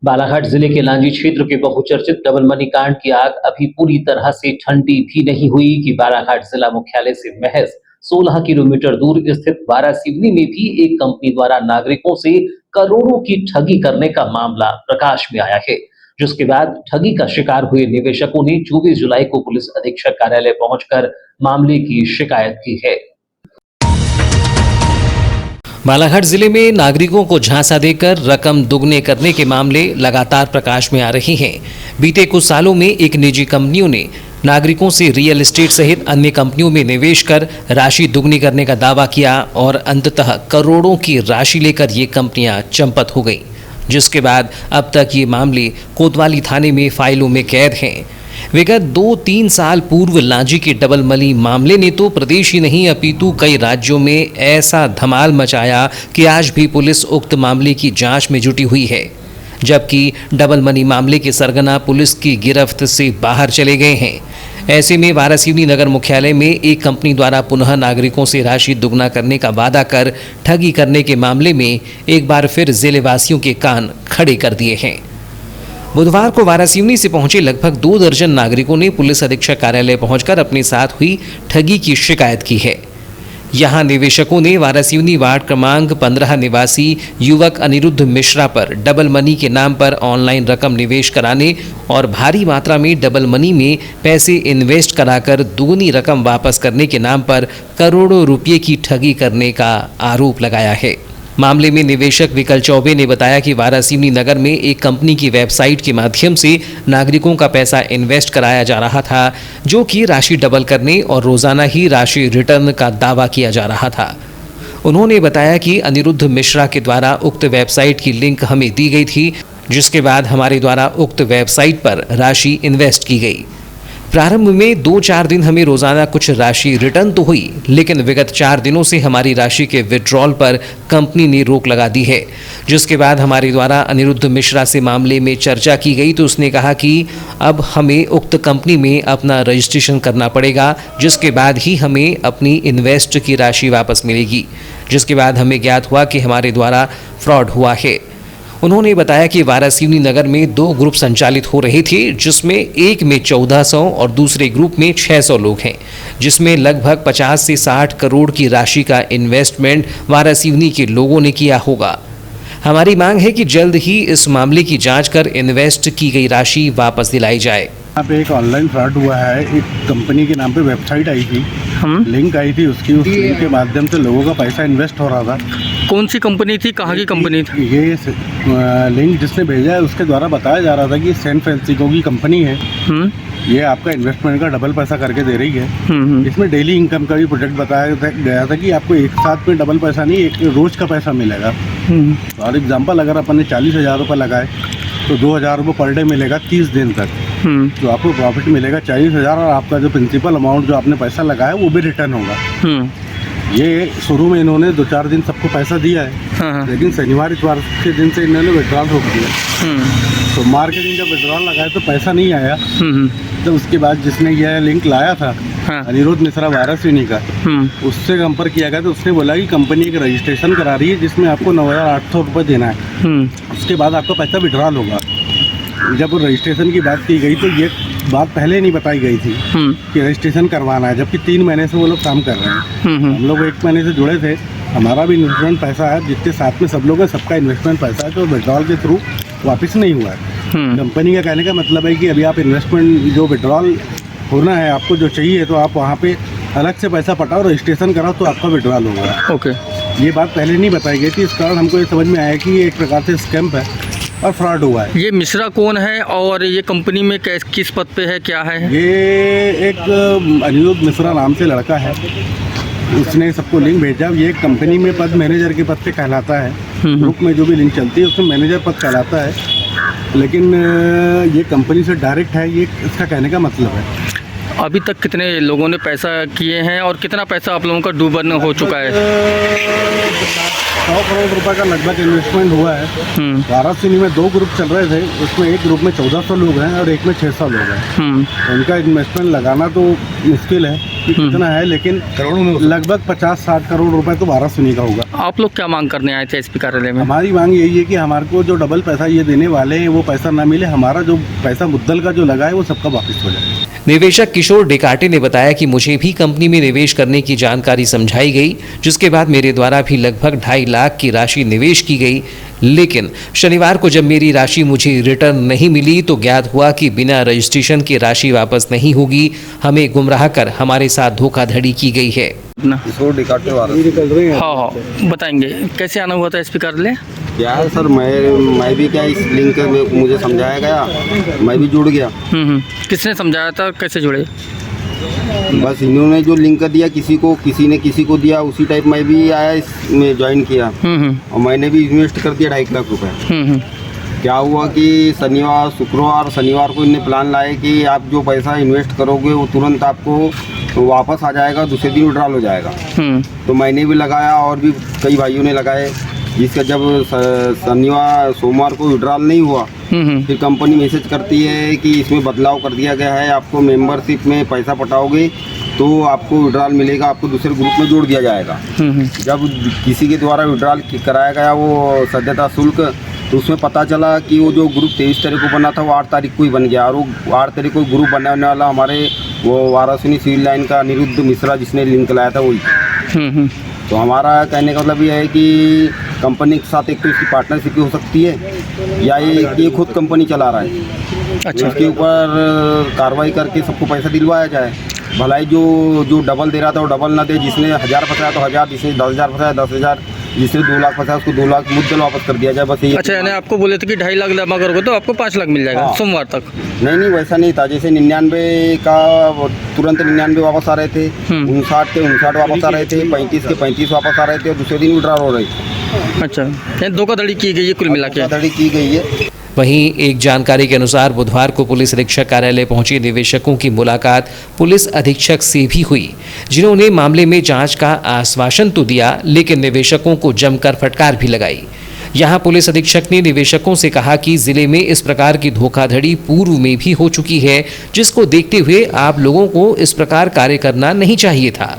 बालाघाट जिले के लांजी क्षेत्र के बहुचर्चित डबल मनी कांड की आग अभी पूरी तरह से ठंडी भी नहीं हुई कि बालाघाट जिला मुख्यालय से महज 16 किलोमीटर दूर स्थित वारासिवनी में भी एक कंपनी द्वारा नागरिकों से करोड़ों की ठगी करने का मामला प्रकाश में आया है। जिसके बाद ठगी का शिकार हुए निवेशकों ने 24 जुलाई को पुलिस अधीक्षक कार्यालय पहुंचकर मामले की शिकायत की है। बालाघाट जिले में नागरिकों को झांसा देकर रकम दुगने करने के मामले लगातार प्रकाश में आ रहे हैं। बीते कुछ सालों में एक निजी कंपनियों ने नागरिकों से रियल एस्टेट सहित अन्य कंपनियों में निवेश कर राशि दुगनी करने का दावा किया और अंततः करोड़ों की राशि लेकर ये कंपनियां चंपत हो गईं, जिसके बाद अब तक ये मामले कोतवाली थाने में फाइलों में कैद हैं। विगत 2-3 साल पूर्व लांजी के डबल मनी मामले ने तो प्रदेश ही नहीं अपितु कई राज्यों में ऐसा धमाल मचाया कि आज भी पुलिस उक्त मामले की जांच में जुटी हुई है, जबकि डबल मनी मामले के सरगना पुलिस की गिरफ्त से बाहर चले गए हैं। ऐसे में वारासिवनी नगर मुख्यालय में एक कंपनी द्वारा पुनः नागरिकों से राशि दुगना करने का वादा कर ठगी करने के मामले में एक बार फिर जिले वासियों के कान खड़े कर दिए हैं। बुधवार को वारासिवनी से पहुंचे लगभग 2 दर्जन नागरिकों ने पुलिस अधीक्षक कार्यालय पहुंचकर अपने साथ हुई ठगी की शिकायत की है। यहां निवेशकों ने वारासिवनी वार्ड क्रमांक 15 निवासी युवक अनिरुद्ध मिश्रा पर डबल मनी के नाम पर ऑनलाइन रकम निवेश कराने और भारी मात्रा में डबल मनी में पैसे इन्वेस्ट कराकर दुगनी रकम वापस करने के नाम पर करोड़ों रुपये की ठगी करने का आरोप लगाया है। मामले में निवेशक विकल चौबे ने बताया कि वारासिवनी नगर में एक कंपनी की वेबसाइट के माध्यम से नागरिकों का पैसा इन्वेस्ट कराया जा रहा था, जो कि राशि डबल करने और रोजाना ही राशि रिटर्न का दावा किया जा रहा था। उन्होंने बताया कि अनिरुद्ध मिश्रा के द्वारा उक्त वेबसाइट की लिंक हमें दी गई थी, जिसके बाद हमारे द्वारा उक्त वेबसाइट पर राशि इन्वेस्ट की गई। प्रारंभ में 2-4 दिन हमें रोजाना कुछ राशि रिटर्न तो हुई, लेकिन विगत 4 दिनों से हमारी राशि के विड्रॉल पर कंपनी ने रोक लगा दी है। जिसके बाद हमारे द्वारा अनिरुद्ध मिश्रा से मामले में चर्चा की गई तो उसने कहा कि अब हमें उक्त कंपनी में अपना रजिस्ट्रेशन करना पड़ेगा, जिसके बाद ही हमें अपनी इन्वेस्ट की राशि वापस मिलेगी। जिसके बाद हमें ज्ञात हुआ कि हमारे द्वारा फ्रॉड हुआ है। उन्होंने बताया कि वारासिवनी नगर में 2 ग्रुप संचालित हो रहे थे, जिसमें एक में 1400 और दूसरे ग्रुप में 600 लोग हैं, जिसमें लगभग 50 से 60 करोड़ की राशि का इन्वेस्टमेंट वारासिवनी के लोगों ने किया होगा। हमारी मांग है कि जल्द ही इस मामले की जांच कर इन्वेस्ट की गई राशि वापस दिलाई जाए। यहाँ पे एक ऑनलाइन फ्रॉड हुआ है। एक कंपनी के नाम पे वेबसाइट आई थी, लिंक आई थी, उस लिंक के माध्यम से लोगों का पैसा इन्वेस्ट हो रहा था। कौन सी कंपनी थी, कहाँ की कंपनी थी? ये लिंक जिसने भेजा है उसके द्वारा बताया जा रहा था कि सैन फ्रांसिस्को की कंपनी है, ये आपका इन्वेस्टमेंट का डबल पैसा करके दे रही है। इसमें डेली इनकम का भी प्रोजेक्ट बताया गया था कि आपको एक साथ में डबल पैसा नहीं, एक रोज का पैसा मिलेगा। और एग्जाम्पल अगर अपन ने 40,000 रुपये लगाए तो 2,000 रुपये पर डे मिलेगा 30 दिन तक, तो आपको प्रॉफिट मिलेगा 40,000 और आपका जो प्रिंसिपल अमाउंट जो आपने पैसा लगाया वो भी रिटर्न होगा। ये शुरू में इन्होंने 2-4 दिन सबको पैसा दिया है, लेकिन शनिवार इतवार के दिन से इन्होंने विड्रॉल रोक दिया। तो सोमवार के दिन जब विड्रॉल लगाया तो पैसा नहीं आया। तो उसके बाद जिसने यह लिंक लाया था अनिरुद्ध मिश्रा वारासिवनी का, उससे संपर्क किया गया तो उसने बोला कि कंपनी एक रजिस्ट्रेशन करा रही है जिसमें आपको 9,800 रुपये देना है, उसके बाद आपका पैसा विड्रॉल होगा। जब रजिस्ट्रेशन की बात की गई तो ये बात पहले नहीं बताई गई थी कि रजिस्ट्रेशन करवाना है, जबकि 3 महीने से वो लोग काम कर रहे हैं। हम लोग 1 महीने से जुड़े थे, हमारा भी इन्वेस्टमेंट पैसा है, जिसके साथ में सब लोग हैं, सबका इन्वेस्टमेंट पैसा है, तो विड्रॉल के थ्रू वापस नहीं हुआ है। कंपनी का कहने का मतलब है कि अभी आप इन्वेस्टमेंट जो विड्रॉल होना है आपको जो चाहिए तो आप वहाँ पे अलग से पैसा पटाओ, रजिस्ट्रेशन कराओ तो आपका विड्रॉल होगा। ओके, ये बात पहले नहीं बताई गई थी, इस कारण हमको ये समझ में आया कि ये एक प्रकार से स्कैम है और फ्रॉड हुआ है। ये मिश्रा कौन है और ये कंपनी में किस पद पे है, क्या है? ये एक अनिरुद्ध मिश्रा नाम से लड़का है, उसने सबको लिंक भेजा। ये कंपनी में पद मैनेजर के पद पे कहलाता है, ग्रुप में जो भी लिंक चलती है उसमें मैनेजर पद कहलाता है, लेकिन ये कंपनी से डायरेक्ट है, ये इसका कहने का मतलब है। अभी तक कितने लोगों ने पैसा किए हैं और कितना पैसा आप लोगों का डूबन हो चुका है? 100 करोड़ रुपए का लगभग इन्वेस्टमेंट हुआ है। वारासिवनी में 2 ग्रुप चल रहे थे, उसमें एक ग्रुप में 1400 लोग हैं और एक में 600 लोग हैं। उनका इन्वेस्टमेंट लगाना तो मुश्किल है कि कितना है, लेकिन लगभग 50-60 करोड़ रुपए तो वारासिवनी का होगा। आप लोग क्या मांग करने आए थे एसपी कार्यालय में? हमारी मांग यही है कि हमारे को जो डबल पैसा ये देने वाले हैं वो पैसा ना मिले, हमारा जो पैसा मुद्दल का जो लगा है वो सबका वापस हो जाए। निवेशक किशोर डेकाटे ने बताया कि मुझे भी कंपनी में निवेश करने की जानकारी समझाई गई, जिसके बाद मेरे द्वारा भी लगभग 2.5 लाख की राशि निवेश की गई। लेकिन शनिवार को जब मेरी राशि मुझे रिटर्न नहीं मिली तो ज्ञात हुआ कि बिना रजिस्ट्रेशन की राशि वापस नहीं होगी। हमें गुमराह कर हमारे साथ धोखाधड़ी की गई है। किशोर डिकाटे वाला हाँ हाँ, बताएंगे कैसे आना हुआ था एसपी कार्यालय? क्या है सर, मैं भी क्या इस लिंक में मुझे समझाया गया, मैं भी जुड़ गया। किसने समझाया था, कैसे जुड़े? बस इन्होंने जो लिंक दिया किसी ने किसी को दिया, उसी टाइप मैं भी आया, इसमें ज्वाइन किया और मैंने भी इन्वेस्ट कर दिया 2.5 लाख रुपए। क्या हुआ कि शनिवार को इन्हें प्लान लाए कि आप जो पैसा इन्वेस्ट करोगे वो तुरंत आपको वापस आ जाएगा, दूसरे दिन विड्रॉल हो जाएगा। तो मैंने भी लगाया और भी कई भाइयों ने लगाए, जिसका जब सोमवार को विड्रॉल नहीं हुआ, फिर कंपनी मैसेज करती है कि इसमें बदलाव कर दिया गया है, आपको मेंबरशिप में पैसा पटाओगे तो आपको विड्रॉल मिलेगा, आपको दूसरे ग्रुप में जोड़ दिया जाएगा। जब किसी के द्वारा विड्रॉल कराया गया वो सदस्यता शुल्क, तो उसमें पता चला कि वो जो ग्रुप 23 तारीख को बना था वो 8 तारीख को ही बन गया, और वो 8 तारीख को ग्रुप बनाने वाला हमारे वो वाराणसी सिविल लाइन का अनिरुद्ध मिश्रा जिसने लिंक लाया था वही। तो हमारा कहने का मतलब ये है कि कंपनी के साथ एक तो इसकी पार्टनरशिप हो सकती है या ये खुद कंपनी चला रहा है। अच्छा, इसके ऊपर कार्रवाई करके सबको पैसा दिलवाया जाए। भलाई जो डबल दे रहा था वो डबल ना दे, जिसने 1000 फंसाया तो 1000, जिसने 10,000 फंसाया 10,000, जिसने 2 लाख फंसाया उसको 2 लाख मुद्दल वापस कर दिया जाए, बस ये। अच्छा, यानी आपको बोले थे कि 2.5 लाख जमा करोगे तो आपको 5 लाख मिल जाएगा सोमवार तक? नहीं, वैसा नहीं था। जैसे 99 का तुरंत 99 वापस आ रहे थे, 59 के 59 वापस आ रहे थे, 35 के 35 वापस आ रहे थे और दूसरे दिन विड्रॉल हो रहे थे। अच्छा, धोखाधड़ी की गई है, कुल मिला के धोखाधड़ी की गई है। वहीं एक जानकारी के अनुसार बुधवार को पुलिस अधीक्षक कार्यालय पहुंचे निवेशकों की मुलाकात पुलिस अधीक्षक से भी हुई, जिन्होंने मामले में जांच का आश्वासन तो दिया, लेकिन निवेशकों को जमकर फटकार भी लगाई। यहां पुलिस अधीक्षक ने निवेशकों से कहा कि जिले में इस प्रकार की धोखाधड़ी पूर्व में भी हो चुकी है, जिसको देखते हुए आप लोगों को इस प्रकार कार्य करना नहीं चाहिए था।